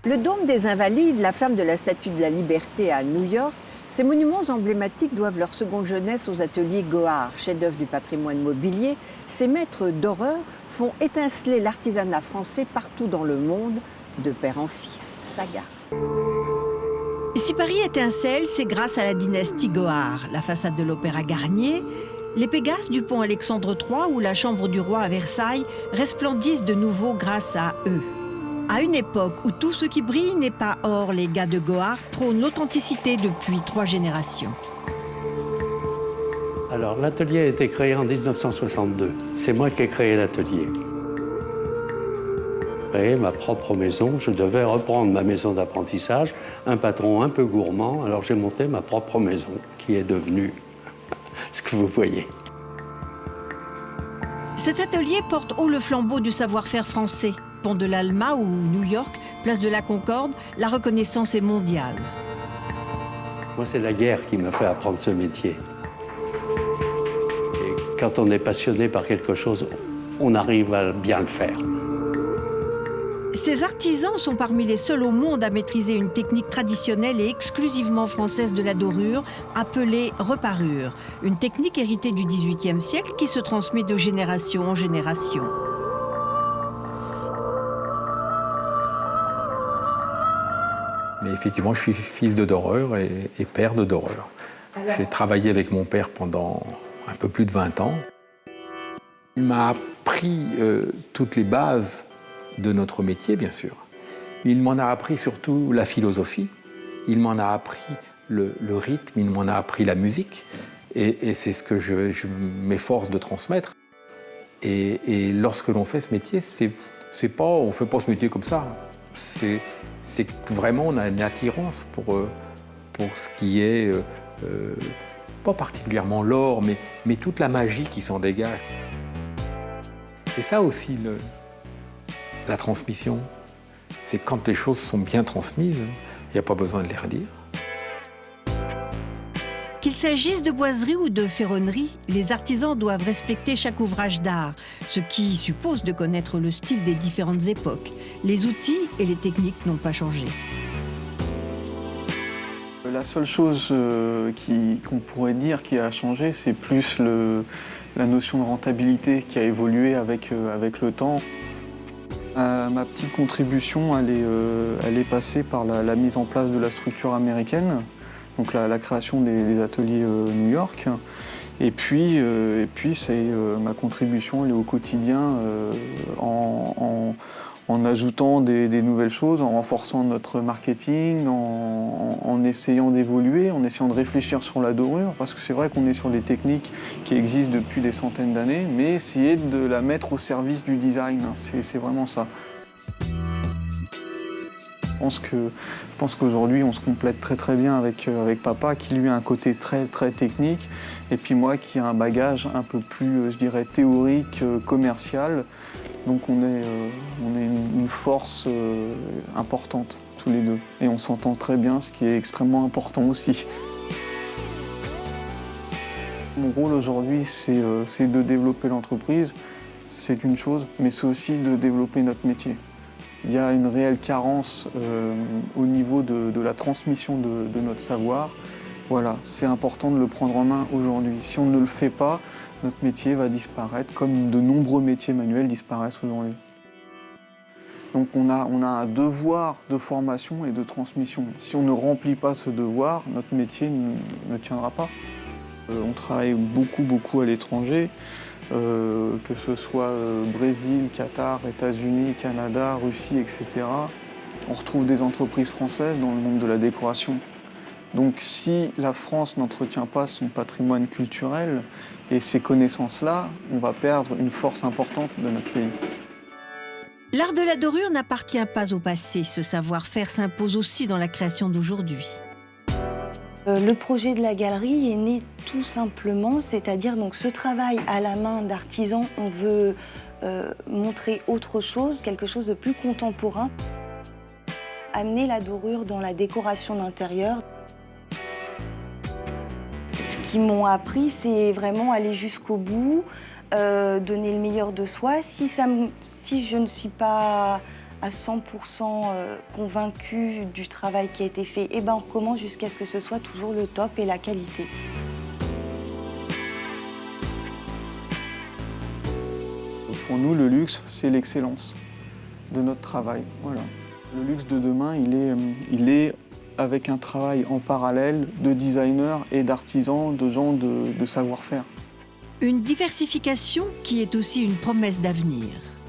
Le dôme des Invalides, la flamme de la Statue de la Liberté à New York, ces monuments emblématiques doivent leur seconde jeunesse aux ateliers Gohard, chef-d'œuvre du patrimoine mobilier. Ces maîtres d'horreur font étinceler l'artisanat français partout dans le monde, de père en fils. Saga. Si Paris étincelle, c'est grâce à la dynastie Gohard, la façade de l'Opéra Garnier, les Pégases du pont Alexandre III ou la chambre du roi à Versailles resplendissent de nouveau grâce à eux. À une époque où tout ce qui brille n'est pas or, les gars de Gohard prônent l'authenticité depuis 3 générations. Alors, l'atelier a été créé en 1962. C'est moi qui ai créé l'atelier. J'ai créé ma propre maison. Je devais reprendre ma maison d'apprentissage. Un patron un peu gourmand, alors j'ai monté ma propre maison, qui est devenue ce que vous voyez. Cet atelier porte haut le flambeau du savoir-faire français. Pont de l'Alma ou New York, place de la Concorde, la reconnaissance est mondiale. Moi, c'est la guerre qui m'a fait apprendre ce métier. Et quand on est passionné par quelque chose, on arrive à bien le faire. Ces artisans sont parmi les seuls au monde à maîtriser une technique traditionnelle et exclusivement française de la dorure, appelée reparure. Une technique héritée du XVIIIe siècle qui se transmet de génération en génération. Mais effectivement, je suis fils de doreur et père de doreur. J'ai travaillé avec mon père pendant un peu plus de 20 ans. Il m'a appris toutes les bases de notre métier, bien sûr. Il m'en a appris surtout la philosophie. Il m'en a appris le rythme, il m'en a appris la musique. Et c'est ce que je m'efforce de transmettre. Et lorsque l'on fait ce métier, on ne fait pas ce métier comme ça. C'est que vraiment on a une attirance pour ce qui est, pas particulièrement l'or, mais toute la magie qui s'en dégage. C'est ça aussi la transmission. C'est quand les choses sont bien transmises, il n'y a pas besoin de les redire. Qu'il s'agisse de boiserie ou de ferronnerie, les artisans doivent respecter chaque ouvrage d'art, ce qui suppose de connaître le style des différentes époques. Les outils et les techniques n'ont pas changé. La seule chose qu'on pourrait dire qui a changé, c'est plus la notion de rentabilité qui a évolué avec le temps. Ma petite contribution, elle est passée par la mise en place de la structure américaine. Donc la création des ateliers New York. Et puis ma contribution elle est au quotidien en ajoutant des nouvelles choses, en renforçant notre marketing, en essayant d'évoluer, en essayant de réfléchir sur la dorure, parce que c'est vrai qu'on est sur des techniques qui existent depuis des centaines d'années, mais essayer de la mettre au service du design, c'est vraiment ça. Je pense qu'aujourd'hui, on se complète très très bien avec papa, qui lui a un côté très très technique, et puis moi qui ai un bagage un peu plus, je dirais, théorique, commercial. Donc on est une force importante, tous les deux. Et on s'entend très bien, ce qui est extrêmement important aussi. Mon rôle aujourd'hui, c'est de développer l'entreprise. C'est une chose, mais c'est aussi de développer notre métier. Il y a une réelle carence au niveau de la transmission de notre savoir. Voilà, c'est important de le prendre en main aujourd'hui. Si on ne le fait pas, notre métier va disparaître, comme de nombreux métiers manuels disparaissent aujourd'hui. Donc on a un devoir de formation et de transmission. Si on ne remplit pas ce devoir, notre métier ne tiendra pas. On travaille beaucoup à l'étranger. Que ce soit Brésil, Qatar, États-Unis, Canada, Russie, etc. On retrouve des entreprises françaises dans le monde de la décoration. Donc si la France n'entretient pas son patrimoine culturel et ces connaissances-là, on va perdre une force importante de notre pays. L'art de la dorure n'appartient pas au passé. Ce savoir-faire s'impose aussi dans la création d'aujourd'hui. Le projet de la galerie est né tout simplement, c'est-à-dire donc ce travail à la main d'artisan, on veut montrer autre chose, quelque chose de plus contemporain. Amener la dorure dans la décoration d'intérieur. Ce qu'ils m'ont appris, c'est vraiment aller jusqu'au bout, donner le meilleur de soi. Si je ne suis pas à 100% convaincu du travail qui a été fait, et ben on recommence jusqu'à ce que ce soit toujours le top et la qualité. Pour nous, le luxe, c'est l'excellence de notre travail. Voilà. Le luxe de demain, il est avec un travail en parallèle de designers et d'artisans, de gens de savoir-faire. Une diversification qui est aussi une promesse d'avenir.